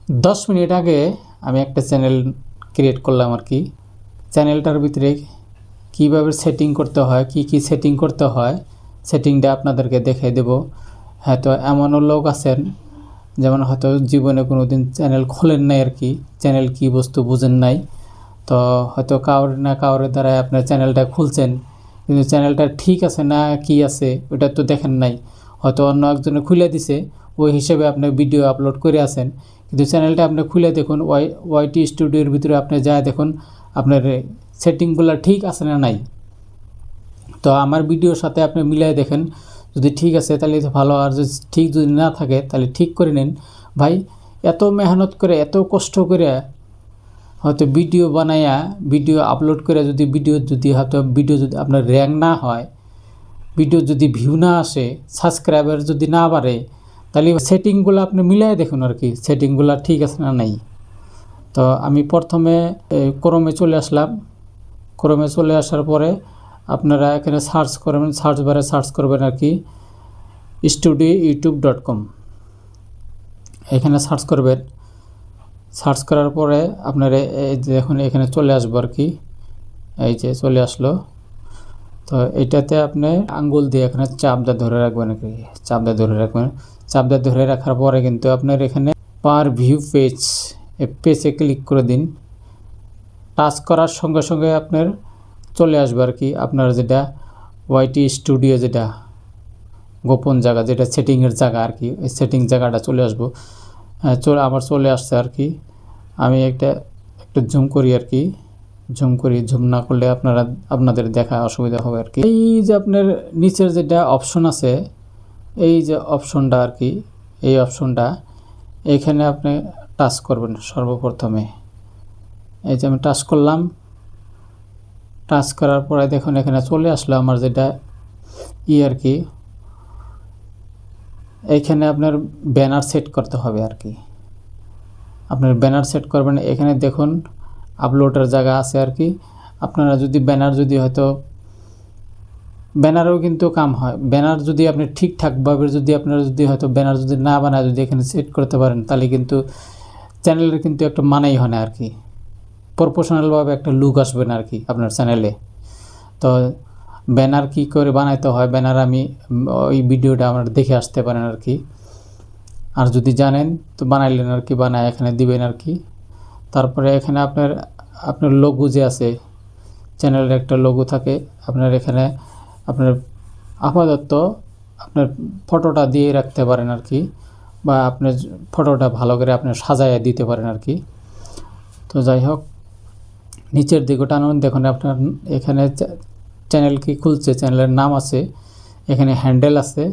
10 minute আগে আমি একটা চ্যানেল ক্রিয়েট করলাম আর কি। চ্যানেলটার ভিতরে কীভাবে সেটিং করতে হয়, কি সেটিং করতে হয়, সেটিংটা আপনাদেরকে দেখিয়ে দেব। হয়তো এমনও লোক আছেন যেমন হয়তো জীবনে কোনো দিন চ্যানেল খোলেন নাই আর কি, চ্যানেল কী বস্তু বুঝেন নাই। তো হয়তো কাউরে না কাউরে দ্বারাই আপনার চ্যানেলটা খুলছেন, কিন্তু চ্যানেলটা ঠিক আছে না কি আছে ওটা তো দেখেন নাই। হয়তো অন্য একজনে খুলে দিছে, ওই হিসেবে আপনি ভিডিও আপলোড করে আছেন, কিন্তু চ্যানেলটা আপনি খুলে দেখুন, ওয়াইটি স্টুডিওর ভিতরে আপনি যা দেখুন আপনার সেটিংগুলো ঠিক আছে না নাই। তো আমার ভিডিওর সাথে আপনি মিলাই দেখেন, যদি ঠিক আছে তাহলে ভালো, আর যদি ঠিক যদি না থাকে তাহলে ঠিক করে নিন। ভাই এত মেহনত করে এত কষ্ট করে হয়তো ভিডিও বানায়া ভিডিও আপলোড করে যদি ভিডিও যদি আপনার র্যাঙ্ক না হয়, ভিডিও যদি ভিউ না আসে, সাবস্ক্রাইবার যদি না বাড়ে, তাহলে সেটিংগুলো আপনি মিলাই দেখুন আর কি, সেটিংগুলো ঠিক আছে না নাই। তো আমি প্রথমে ক্রোমে চলে আসলাম। ক্রোমে চলে আসার পরে আপনারা এখানে সার্চ করবেন, সার্চ বারে সার্চ করবেন আর কি studioyoutube.com, এখানে সার্চ করবেন। সার্চ করার পরে আপনারা এই যে দেখুন এখানে চলে আসবো আর কি, এই যে চলে আসলো। তো এটাতে আপনি আঙ্গুল দিয়ে এখানে চাপটা ধরে রাখবেন আর কি, চাপটা ধরে রাখবেন। চাপটা ধরে রাখার পরে কিন্তু আপনার এখানে পার ভিউ পেজ, এই পেজে ক্লিক করে দিন। টাচ করার সঙ্গে সঙ্গে আপনার চলে আসবে আর কি আপনার যেটা ওয়াইটি স্টুডিও, যেটা গোপন জায়গা, যেটা সেটিংয়ের জায়গা আর কি, এই সেটিং জায়গাটা চলে আসবো। আমার চলে আসছে আর কি। আমি একটু জুম করি আর কি, জুম না করলে আপনাদের দেখা অসুবিধা হবে আর কি। এই যে আপনার নিচের যেটা অপশন আছে, এই যে অপশনটা আর কি, এই অপশনটা এখানে আপনি টাচ করবেন সর্বপ্রথমে। এই যে আমি টাচ করলাম, টাচ করার পরে দেখুন এখানে চলে আসলো আমার যেটা আর কি, এইখানে আপনার ব্যানার সেট করতে হবে আর কি। আপনার ব্যানার সেট করবেন, এখানে দেখুন আপলোডের জায়গা আছে আর কি। আপনারা যদি ব্যানার যদি হয়তো ব্যানারও কিন্তু কাম হয়, ব্যানার যদি আপনি ঠিকঠাকভাবে যদি আপনারা যদি হয়তো ব্যানার যদি না বানায় যদি এখানে সেট করতে পারেন, তাহলে কিন্তু চ্যানেলের কিন্তু একটা মানেই হয় না আর কি, প্রফেশনালভাবে একটা লুক আসবে না আর কি আপনার চ্যানেলে। তো ব্যানার কি করে বানাইতে হয়, ব্যানার আমি ওই ভিডিওটা আপনারা দেখে আসতে পারেন আর কি। আর যদি জানেন তো বানাইলেন আর কি, বানায় এখানে দিবেন আর কি। তারপরে এখানে আপনার লোগো যে আছে, চ্যানেলের একটা লোগো থাকে, আপনার এখানে আপনার আপাতত আপনার ফটোটা দিয়ে রাখতে পারেন আর কি, বা আপনার ফটোটা ভালো করে আপনি সাজাইয়া দিতে পারেন আর কি। তো যাই হোক, নিচের দিকে টানুন, দেখুন আপনার এখানে চ্যানেল কি খুলছে, চ্যানেলের নাম আছে, এখানে হ্যান্ডেল আছে,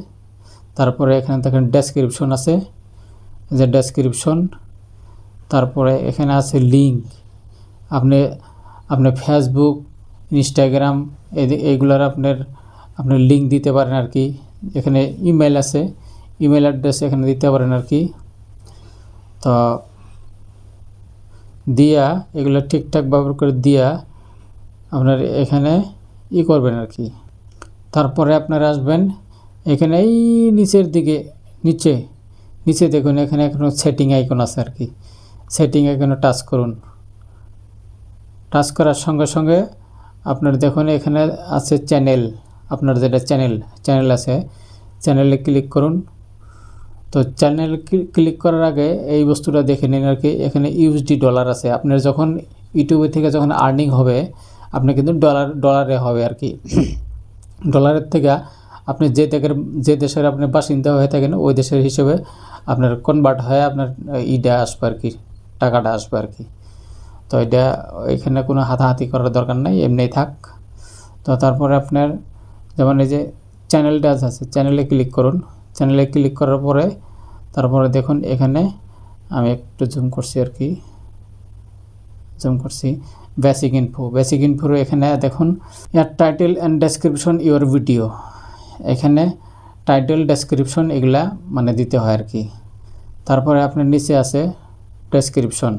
তারপরে এখানে দেখেন ডেসক্রিপশন আছে, যে ডেসক্রিপশন, তারপরে এখানে আছে লিঙ্ক। আপনি ফেসবুক, ইনস্টাগ্রাম এইগুলার আপনার লিঙ্ক দিতে পারেন আর কি। এখানে ইমেল আছে, ইমেল অ্যাড্রেস এখানে দিতে পারেন আর কি। তো দিয়া এগুলো ঠিকঠাক ব্যবহার করে দিয়া আপনার এখানে করবেন আর কি। তারপরে আপনারা আসবেন এখানে এই নিচের দিকে, নিচে দেখুন এখানে এখনো সেটিং আইকন আছে আর কি, সেটিং আইকনে টাচ করুন। টাচ করার সঙ্গে সঙ্গে আপনার দেখুন এখানে আছে চ্যানেল, আপনার যেটা চ্যানেল আছে, চ্যানেলে ক্লিক করুন। তো চ্যানেল ক্লিক করার আগে এই বস্তুটা দেখে নিন আর কি, এখানে ইউএসডি ডলার আছে। আপনার যখন ইউটিউবে থেকে যখন আর্নিং হবে, আপনার কিন্তু ডলারে হবে আর কি। ডলারের থেকে আপনি যে দেশের আপনি বাসিন্দা হয়ে থাকেন ওই দেশের হিসেবে আপনার কনভার্ট হয়ে আপনার ইটা আসবে আর কি, টাকাটা আসবে আর কি। তো এটা এখানে কোনো হাতাহাতি করার দরকার নাই, এমনিই থাক। তো তারপরে আপনার যেমন এই যে চ্যানেলটা আছে, চ্যানেলে ক্লিক করুন। চ্যানেলে ক্লিক করার পরে তারপরে দেখুন এখানে আমি একটু জুম করছি আর কি, জুম করছি, বেসিক ইনফো এখানে দেখুন your title and description your video, এখানে টাইটেল ডেসক্রিপশন এগুলা মানে দিতে হয় আর কি। তারপরে আপনার নিচে আছে ডেসক্রিপশন,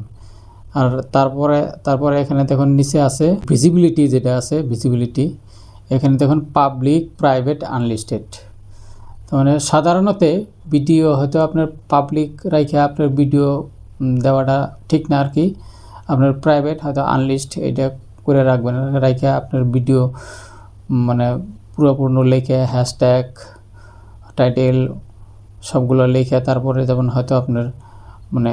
আর তারপরে এখানে দেখুন নিচে আছে ভিজিবিলিটি, যেটা আছে ভিজিবিলিটি, এখানে দেখুন পাবলিক, প্রাইভেট, আনলিস্টেড। তো মানে সাধারণত ভিডিও হয়তো আপনার পাবলিক রাখে আপনার ভিডিও দেওয়াটা ঠিক না আর কি। আপনার প্রাইভেট হয়তো আনলিস্ট এটা করে রাখবেন, রাখে আপনার ভিডিও মানে পুরোপূর্ণ লেখে হ্যাশট্যাগ টাইটেল সবগুলো লেখে তারপরে যেমন হয়তো আপনার মানে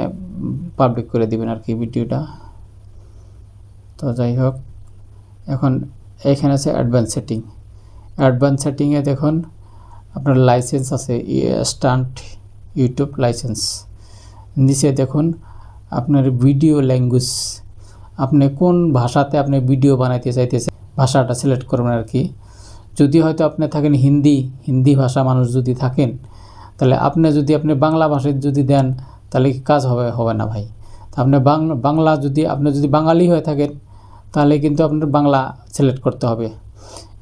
পাবলিক করে দিবেন আর কি ভিডিওটা। তো যাই হোক, এখন এখানে আছে অ্যাডভান্স সেটিং। অ্যাডভান্স সেটিংয়ে দেখুন আপনার লাইসেন্স আছে, স্টান্ট ইউটিউব লাইসেন্স। নিচে দেখুন আপনার ভিডিও ল্যাঙ্গুয়েজ, আপনি কোন ভাষাতে আপনি ভিডিও বানাইতে চাইতেছেন ভাষাটা সিলেক্ট করবেন আর কি। যদি হয়তো আপনি থাকেন হিন্দি ভাষা মানুষ যদি থাকেন, তাহলে আপনি বাংলা ভাষায় যদি দেন তাহলে কি কাজ হবে না ভাই। তো আপনি বাংলা আপনি যদি বাঙালি হয়ে থাকেন তাহলে কিন্তু আপনার বাংলা সিলেক্ট করতে হবে।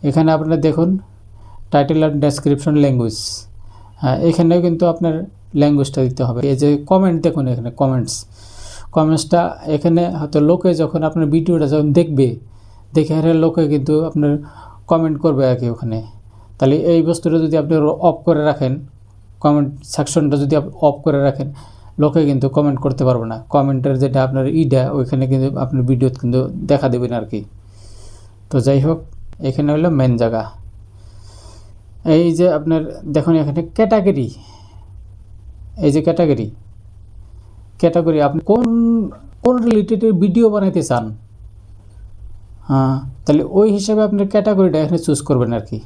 এখানে আপনারা দেখুন টাইটেল অ্যান্ড ডেসক্রিপশন ল্যাঙ্গুয়েজ, হ্যাঁ এখানেও কিন্তু আপনার ল্যাঙ্গুয়েজটা দিতে হবে। এই যে কমেন্ট দেখুন, এখানে কমেন্টসটা এখানে হয়তো লোকে যখন আপনার ভিডিওটা যখন দেখে লোকে কিন্তু আপনার কমেন্ট করবে আর কি ওখানে। তাহলে এই বস্তুটা যদি আপনি অফ করে রাখেন, কমেন্ট সেকশনটা যদি অফ করে রাখেন, লোকে কিন্তু কমেন্ট করতে পারবে না। কমেন্টের যেটা আপনার ওইখানে কিন্তু আপনার ভিডিও কিন্তু দেখা দেবেন আর কি। তো যাই হোক, এখানে হলো মেন জায়গা। এই যে আপনার দেখুন এখানে ক্যাটাগরি, এই যে ক্যাটাগরি আপনি কোন রিলেটেড ভিডিও বানাইতে চান, হ্যাঁ তাহলে ওই হিসাবে আপনার ক্যাটাগরিটা এখানে চুজ করবেন আর কি।